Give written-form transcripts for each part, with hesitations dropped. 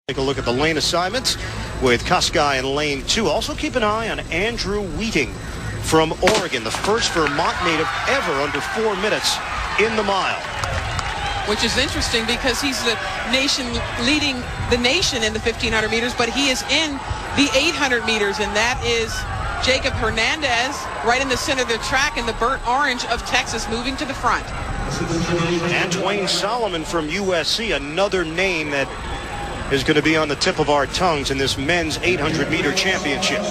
Take a look at the lane assignments with Koskei in lane 2. Also keep an eye on Andrew Wheating from Oregon, the first Vermont native ever under 4 minutes in the mile. Which is interesting because he's the nation leading the nation in the 1,500 meters, but he is in the 800 meters, and that is Jacob Hernandez right in the center of the track in the burnt orange of Texas moving to the front. And Dwayne Solomon from USC, another name that is going to be on the tip of our tongues in this men's 800-meter championship.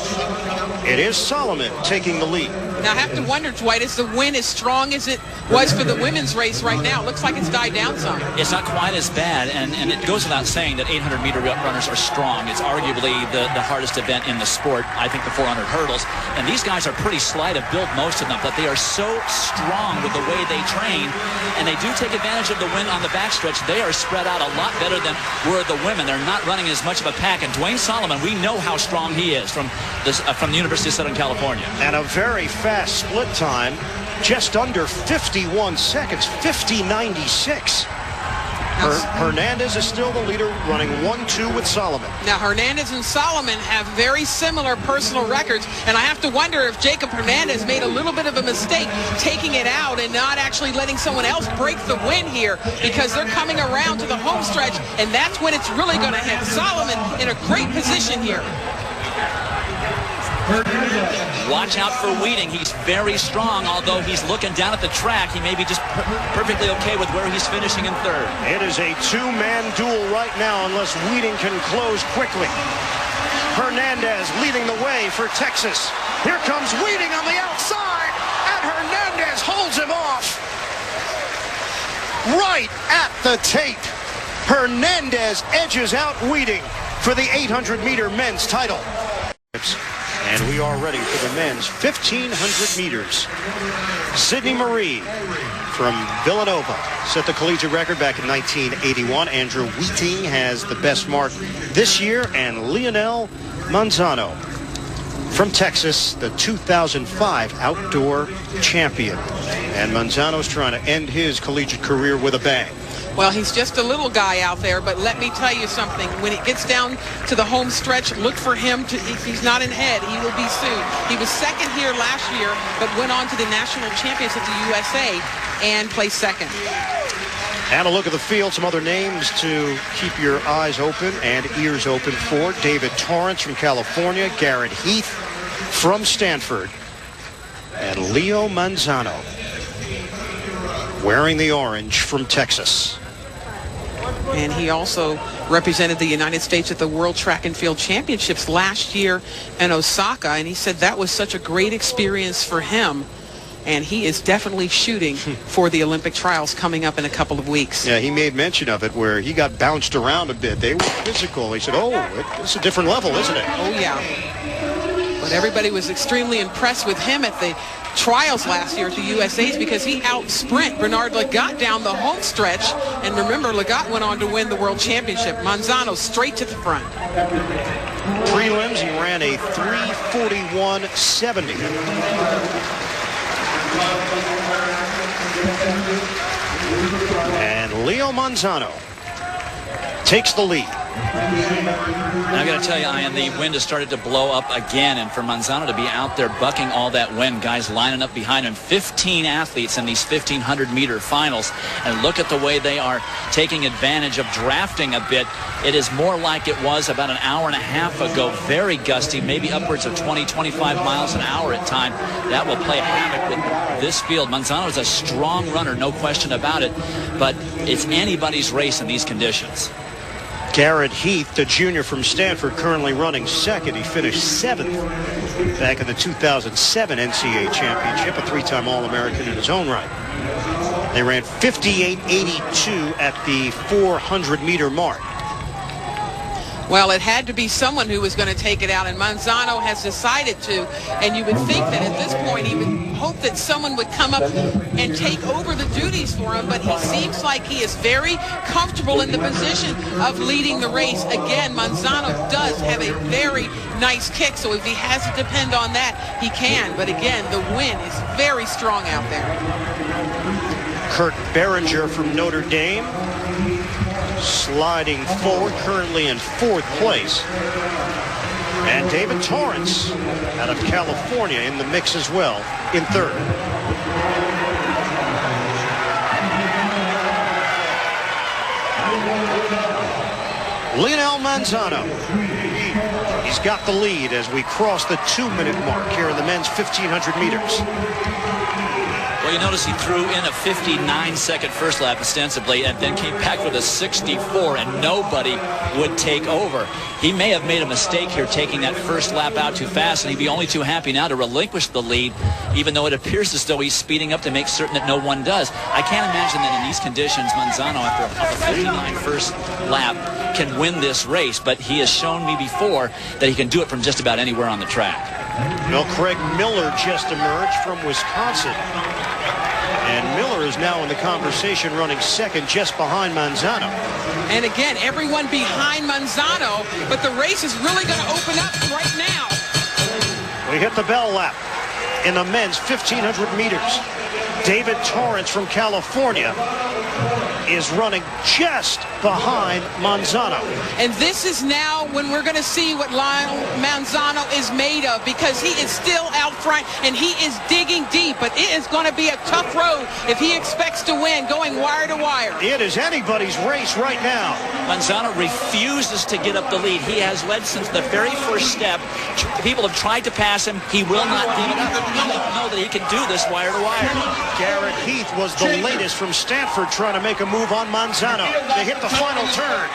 It is Solomon taking the lead. Now, I have to wonder, Dwight, is the wind as strong as it was for the women's race right now? It looks like it's died down some. It's not quite as bad, and it goes without saying that 800-meter runners are strong. It's arguably the hardest event in the sport. I think the 400 hurdles. And these guys are pretty slight of build, most of them, but they are so strong with the way they train, and they do take advantage of the wind on the backstretch. They are spread out a lot better than were the women. They're not running as much of a pack. And Dwayne Solomon, we know how strong he is from the University of Southern California. And a very fast split time, just under 51 seconds, 50.96. Hernandez is still the leader, running 1-2 with Solomon. Now, Hernandez and Solomon have very similar personal records, and I have to wonder if Jacob Hernandez made a little bit of a mistake taking it out and not actually letting someone else break the win here, because they're coming around to the home stretch, and that's when it's really going to hit. Solomon in a great position here. Watch out for Wheating. He's very strong, although he's looking down at the track. He may be just perfectly okay with where he's finishing in third. It is a two-man duel right now unless Wheating can close quickly. Hernandez leading the way for Texas. Here comes Wheating on the outside, and Hernandez holds him off. Right at the tape. Hernandez edges out Wheating for the 800-meter men's title. And we are ready for the men's 1,500 meters. Sidney Marie from Villanova set the collegiate record back in 1981. Andrew Wheating has the best mark this year. And Lionel Manzano from Texas, the 2005 outdoor champion. And Manzano's trying to end his collegiate career with a bang. Well, he's just a little guy out there, but let me tell you something. When it gets down to the home stretch, look for him to, if he's not in head, he will be soon. He was second here last year, but went on to the national championships at the USA and placed second. And a look at the field, some other names to keep your eyes open and ears open for. David Torrance from California, Garrett Heath from Stanford, and Leo Manzano wearing the orange from Texas. And he also represented the United States at the World Track and Field Championships last year in Osaka, and he said that was such a great experience for him. And he is definitely shooting for the Olympic trials coming up in a couple of weeks. Yeah, he made mention of it where he got bounced around a bit. They were physical. He said, oh, it's a different level, isn't it? Oh, yeah. But everybody was extremely impressed with him at the trials last year at the USA's because he out-sprint Bernard Lagat down the home stretch. And remember, Lagat went on to win the World Championship. Manzano straight to the front. Prelims, he ran a 3:41.70. And Leo Manzano takes the lead. And I got to tell you, Ian, the wind has started to blow up again, and for Manzano to be out there bucking all that wind, guys lining up behind him, 15 athletes in these 1,500-meter finals, and look at the way they are taking advantage of drafting a bit. It is more like it was about an hour and a half ago, very gusty, maybe upwards of 20, 25 miles an hour at time. That will play havoc with this field. Manzano is a strong runner, no question about it, but it's anybody's race in these conditions. Garrett Heath, the junior from Stanford, currently running second. He finished 7th back in the 2007 NCAA championship, a 3-time All-American in his own right. They ran 58.82 at the 400-meter mark. Well, it had to be someone who was going to take it out, and Manzano has decided to. And you would think that at this point he would hope that someone would come up and take over the duties for him, but he seems like he is very comfortable in the position of leading the race. Again, Manzano does have a very nice kick, so if he has to depend on that, he can. But again, the wind is very strong out there. Kurt Behringer from Notre Dame sliding forward, currently in 4th place. And David Torrance out of California in the mix as well in 3rd. Lionel Manzano. He's got the lead as we cross the 2-minute mark here in the men's 1,500 meters. Well, you notice he threw in a 59-second first lap ostensibly and then came back with a 64, and nobody would take over. He may have made a mistake here taking that first lap out too fast, and he'd be only too happy now to relinquish the lead, even though it appears as though he's speeding up to make certain that no one does. I can't imagine that in these conditions, Manzano, after a 59 first lap, can win this race, but he has shown me before that he can do it from just about anywhere on the track. Well, Craig Miller just emerged from Wisconsin. And Miller is now in the conversation, running 2nd just behind Manzano. And again, everyone behind Manzano, but the race is really going to open up right now. We hit the bell lap in the men's 1,500 meters. David Torrance from California is running just behind Manzano. And this is now when we're going to see what Lionel Manzano is made of, because he is still out front and he is digging deep. But it is going to be a tough road if he expects to win, going wire to wire. It is anybody's race right now. Manzano refuses to get up the lead. He has led since the very first step. People have tried to pass him. He will not give it up. He doesn't know that he can do this wire to wire. Garrett Heath was the latest from Stanford, trying to make a move on Manzano. They hit the final turn.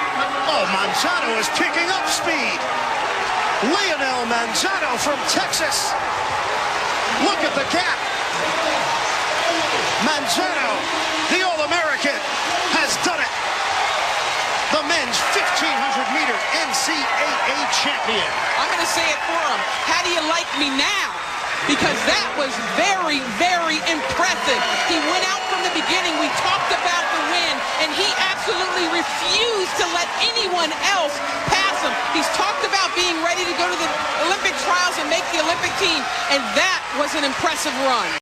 Oh, Manzano is picking up speed. Lionel Manzano from Texas. Look at the gap. Manzano, the All-American, has done it. The men's 1,500-meter NCAA champion. I'm going to say it for him. How do you like me now? Because that was very, very impressive. He went out from the beginning. We talked about the win, and he absolutely refused to let anyone else pass him. He's talked about being ready to go to the Olympic trials and make the Olympic team, and that was an impressive run.